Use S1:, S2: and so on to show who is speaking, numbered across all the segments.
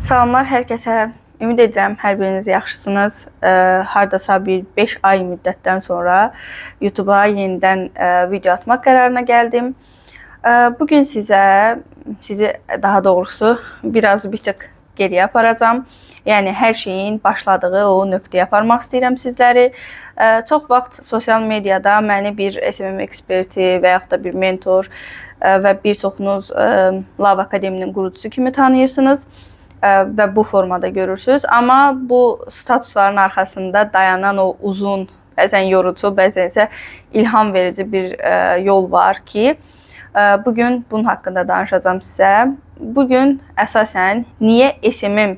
S1: Salamlar hər kəsə. Ümid edirəm hər biriniz yaxşısınız. Hardasa bir 5 ay müddətdən sonra YouTube-a yenidən video atmaq qərarına gəldim. Bugün sizi daha doğrusu biraz bir tık geriyə aparacağım. Yəni hər şeyin başladığı o nöqtəyə aparmaq istəyirəm sizləri. Çox vaxt sosial mediada məni bir SMM eksperti və yaxud da bir mentor və bir çoxunuz Love Akademinin qurucusu kimi tanıyırsınız və bu formada görürsünüz. Amma bu statusların arxasında dayanan o uzun, bəzən yorucu, bəzən isə ilham verici bir yol var ki, bugün bunun haqqında danışacağım sizə. Bugün əsasən niyə SMM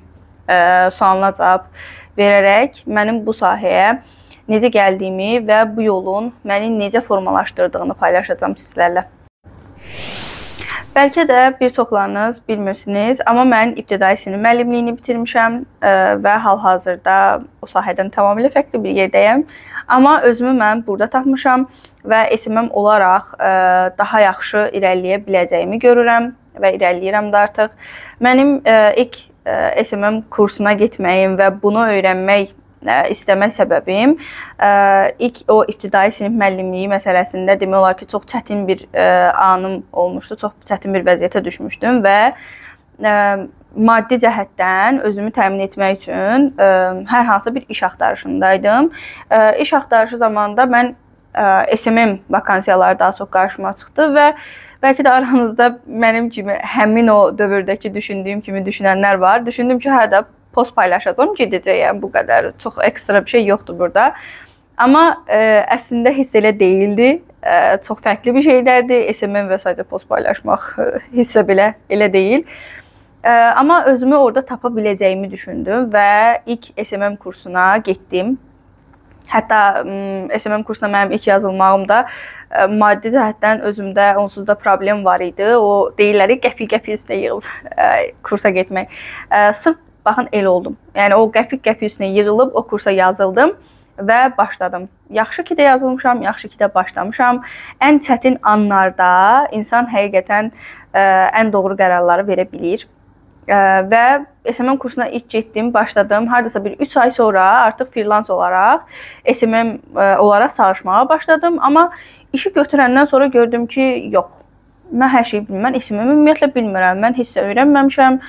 S1: sualına cavab verərək mənim bu sahəyə necə gəldiyimi və bu yolun məni necə formalaşdırdığını paylaşacağım sizlərlə. Bəlkə də bir çoxlarınız bilmirsiniz, amma mən ibtidai sinif müəllimliyini bitirmişəm və hal-hazırda o sahədən tamamilə fərqli bir yerdəyəm. Amma özümü mən burada tapmışam və SMM olaraq daha yaxşı irəliləyə biləcəyimi görürəm və irəliləyirəm də artıq. Mənim ilk SMM kursuna getməyim və bunu öyrənmək istəmək səbəbim ilk o ibtidai sinif müəllimliyi məsələsində demək olar ki, çox çətin bir anım olmuşdu, çox çətin bir vəziyyətə düşmüşdüm və maddi cəhətdən özümü təmin etmək üçün hər hansı bir iş axtarışındaydım. İş axtarışı zamanında mən SMM vakansiyaları daha çox qarşıma çıxdı və bəlkə də aranızda mənim kimi həmin o dövrdəki düşündüyüm kimi düşünənlər var. Düşündüm ki, hə də post paylaşacağım, gedəcəyəm, bu qədər. Çox ekstra bir şey yoxdur burada. Amma əslində hiss elə deyildi. Çox fərqli bir şeylərdir. SMM və sadəcə post paylaşmaq hissə belə elə deyil. Amma özümü orada tapa biləcəyimi düşündüm və ilk SMM kursuna getdim. Hətta SMM kursuna mənim ilk yazılmağımda maddi cəhətdən özümdə onsuz da problem var idi. O deyirlər qəpik-qəpik üstə yığıb kursa getmək. Sırf baxın elə oldum. Yəni o qəpik-qəpik üstünə yığılıb o kursa yazıldım və başladım. Yaxşı ki də yazılmışam, yaxşı ki də başlamışam. Ən çətin anlarda insan həqiqətən ən doğru qərarları verə bilir. Və SMM kursuna ilk getdim, başladım. Hardasa bir 3 ay sonra artıq freelance olaraq SMM olaraq çalışmağa başladım. Amma işi götürəndən sonra gördüm ki, yox, mən hər şeyi bilməm, SMM ümumiyyətlə bilmirəm, mən heç də öyrənməmişəm.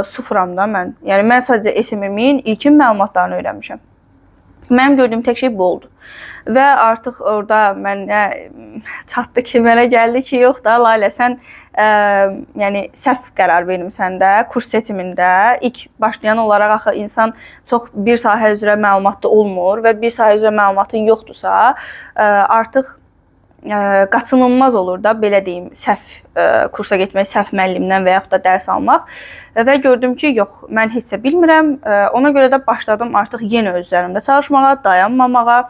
S1: Sıfıram da mən. Yəni mən sadəcə SMM-in ilkin məlumatlarını öyrənmişəm. Mənim gördüyüm tək şey bu oldu. Və artıq orada mənə çatdı ki, mənə gəldi ki, yox da Lalə, sən yəni səhv qərar vermisən də kurs seçimində. İlk başlayan olaraq axı insan çox bir sahə üzrə məlumatlı olmur və bir sahə üzrə məlumatın yoxdursa, artıq qaçınılmaz olur da, belə deyim, səhv kursa getmək, səhv müəllimdən və yaxud da dərs almaq. Və gördüm ki, yox, mən heç də bilmirəm. Ona görə də başladım artıq yenə öz üzərimdə çalışmağa, dayanmamağa.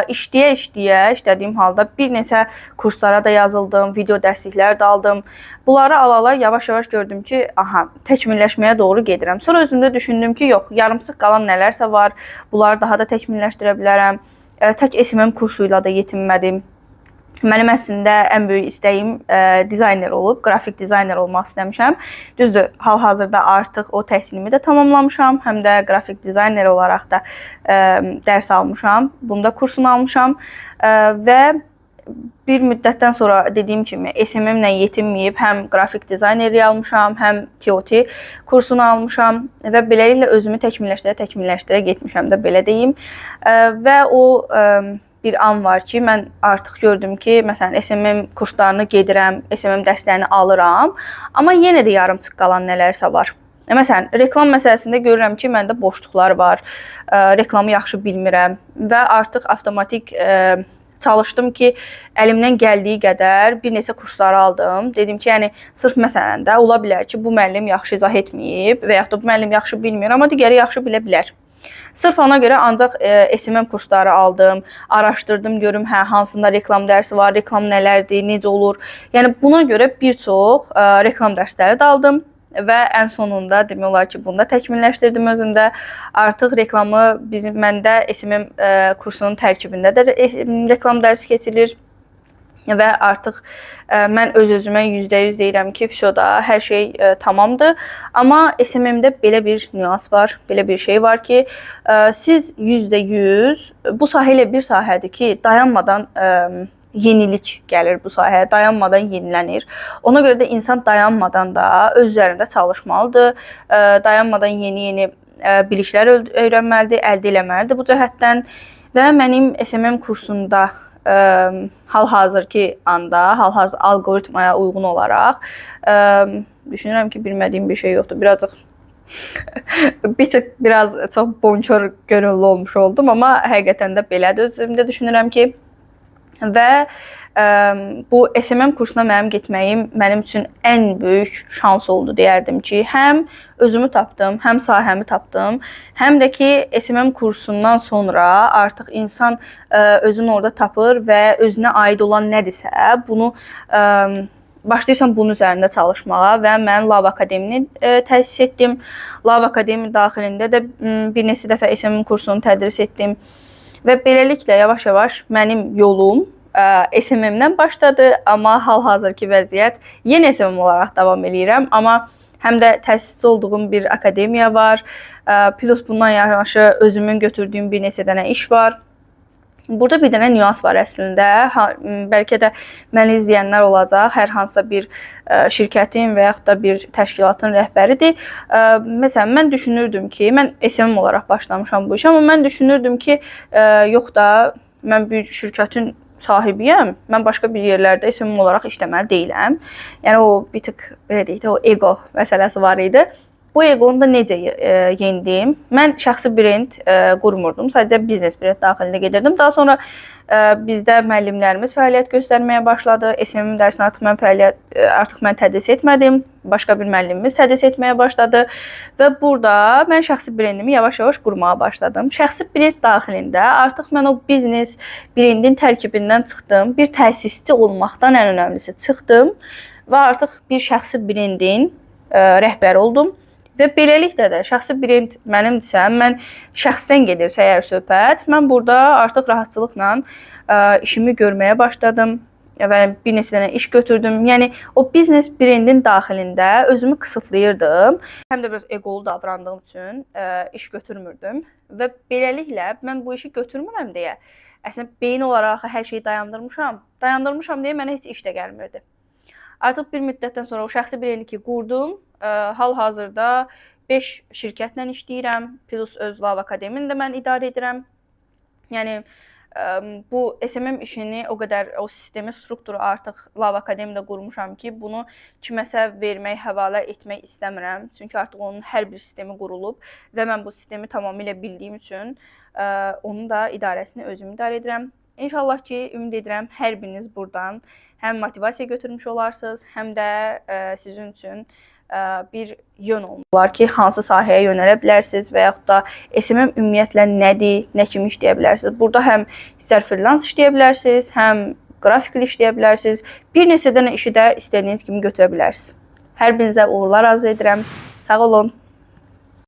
S1: İşlədiyim halda bir neçə kurslara da yazıldım, video dərsliklər də aldım. Bunları ala-ala yavaş-yavaş gördüm ki, aha, təkmilləşməyə doğru gedirəm. Sonra özümdə düşündüm ki, yox, yarımçıq qalan nələrsə var, bunları daha da təkmilləşdirə bilərəm. Tək SMM kursuyla da yetinmədim. Mənim əslində ən böyük istəyim dizayner olub, qrafik dizayner olmaq istəmişəm. Düzdür, hal-hazırda artıq o təhsilimi də tamamlamışam, həm də qrafik dizayner olaraq da dərs almışam, bunda kursunu almışam və bir müddətdən sonra dediyim kimi SMM-lə yetinməyib həm qrafik dizaynerliyi almışam, həm TOT kursunu almışam və beləliklə özümü təkmilləşdirə getmişəm də, belə deyim. Və o bir an var ki, mən artıq gördüm ki, məsələn, SMM kurslarını gedirəm, SMM dərslərini alıram, amma yenə də yarımçıq qalan nələrsə var. Məsələn, reklam məsələsində görürəm ki, məndə boşluqlar var, reklamı yaxşı bilmirəm və artıq avtomatik çalışdım ki, əlimdən gəldiyi qədər bir neçə kursları aldım. Dedim ki, yəni sırf məsələn də ola bilər ki, bu müəllim yaxşı izah etməyib və yaxud da bu müəllim yaxşı bilmir, amma digəri yaxşı bilə bilər. Sırf ona görə ancaq SMM kursları aldım, araşdırdım, görüm hansında reklam dərsi var, reklam nələrdir, necə olur. Yəni buna görə bir çox reklam dərsləri də aldım və ən sonunda demək olar ki, bunu da təkmilləşdirdim özümdə. Artıq reklamı məndə SMM kursunun tərkibində də reklam dərsi keçilir. və artıq mən öz-özümə %100 deyirəm ki, FİSO-da hər şey tamamdır. Amma SMM-də belə bir nüans var, belə bir şey var ki, siz %100 bu sahə elə bir sahədir ki, dayanmadan yenilik gəlir bu sahəyə, dayanmadan yenilənir. Ona görə də insan dayanmadan da öz üzərində çalışmalıdır, dayanmadan yeni biliklər öyrənməlidir, əldə etməlidir bu cəhətdən və mənim SMM kursunda hal-hazırki anda, hal-hazır alqoritmaya uyğun olaraq düşünürəm ki, bilmədiyim bir şey yoxdur. Biraz çox bonkör gönüllü olmuş oldum, amma həqiqətən də belədir. Özümdə düşünürəm ki, və bu SMM kursuna mənim getməyim mənim üçün ən böyük şans oldu deyərdim ki, həm özümü tapdım, həm sahəmi tapdım, həm də ki SMM kursundan sonra artıq insan özünü orada tapır və özünə aid olan nədirsə, bunu başlayırsan bunun üzərində çalışmağa və mən Lav Akademini təsis etdim. Lav Akademi daxilində də bir neçə dəfə SMM kursunu tədris etdim və beləliklə yavaş-yavaş mənim yolum SMM-dən başladı, amma hal-hazırki vəziyyət yeni SMM olaraq davam edirəm. Amma həm də təsisçi olduğum bir akademiya var, plus bundan yanaşı özümün götürdüyüm bir neçə dənə iş var. Burada bir dənə nüans var əslində. Bəlkə də məni izləyənlər olacaq, hər hansısa bir şirkətin və yaxud da bir təşkilatın rəhbəridir. Məsələn, mən düşünürdüm ki, mən SMM olaraq başlamışam bu işə, amma mən düşünürdüm ki, yox da, mən bir şirkətin sahibiyəm, mən başqa bir yerlərdə SMM olaraq işləməli deyiləm. Yəni, o bir tık, belə deyək də, o ego məsələsi var idi. Bu egonu da necə yendim? Mən şəxsi brend qurmurdum, sadəcə biznes brend daxilində gedirdim. Daha sonra bizdə müəllimlərimiz fəaliyyət göstərməyə başladı. SMM dərsini artıq mən tədris etmədim. Başqa bir müəllimimiz tədris etməyə başladı və burada mən şəxsi brendimi yavaş-yavaş qurmağa başladım. Şəxsi brend daxilində artıq mən o biznes brendin tərkibindən çıxdım. Bir təsisçi olmaqdan ən önəmlisi çıxdım və artıq bir şəxsi brendin rəhbəri oldum. Və beləliklə də şəxsi brend mənimdirsə, mən şəxsdən gedirsə əgər söhbət, mən burada artıq rahatçılıqla işimi görməyə başladım və bir neçə dənə iş götürdüm. Yəni, o biznes brendin daxilində özümü qısıtlayırdım. Həm də biraz egolu davrandığım üçün iş götürmürdüm və beləliklə mən bu işi götürmürəm deyə əslində beyin olaraq hər şeyi dayandırmışam. Dayandırmışam deyə mənə heç iş də gəlmirdi. Artıq bir müddətdən sonra o şəxsi brendi ki qurdum, hal-hazırda 5 şirkətlə işləyirəm, plus öz Lav Akademini də mən idarə edirəm. Yəni, bu SMM işini o qədər, o sistemi, strukturu artıq Lav Akademida qurmuşam ki, bunu kiməsə vermək, həvalə etmək istəmirəm. Çünki artıq onun hər bir sistemi qurulub və mən bu sistemi tamamilə bildiyim üçün onun da idarəsini özüm idarə edirəm. İnşallah ki, ümid edirəm hər biriniz buradan həm motivasiya götürmüş olarsınız, həm də sizin üçün bir yön olmalılar ki, hansı sahəyə yönələ bilərsiniz və yaxud da SMM ümumiyyətlə nədir, nə kimi işləyə bilərsiniz. Burada həm istər freelance işləyə bilərsiniz, həm qrafikli işləyə bilərsiniz. Bir neçə dənə işi də istədiyiniz kimi götürə bilərsiniz. Hər birinizə uğurlar arzu edirəm. Sağ olun.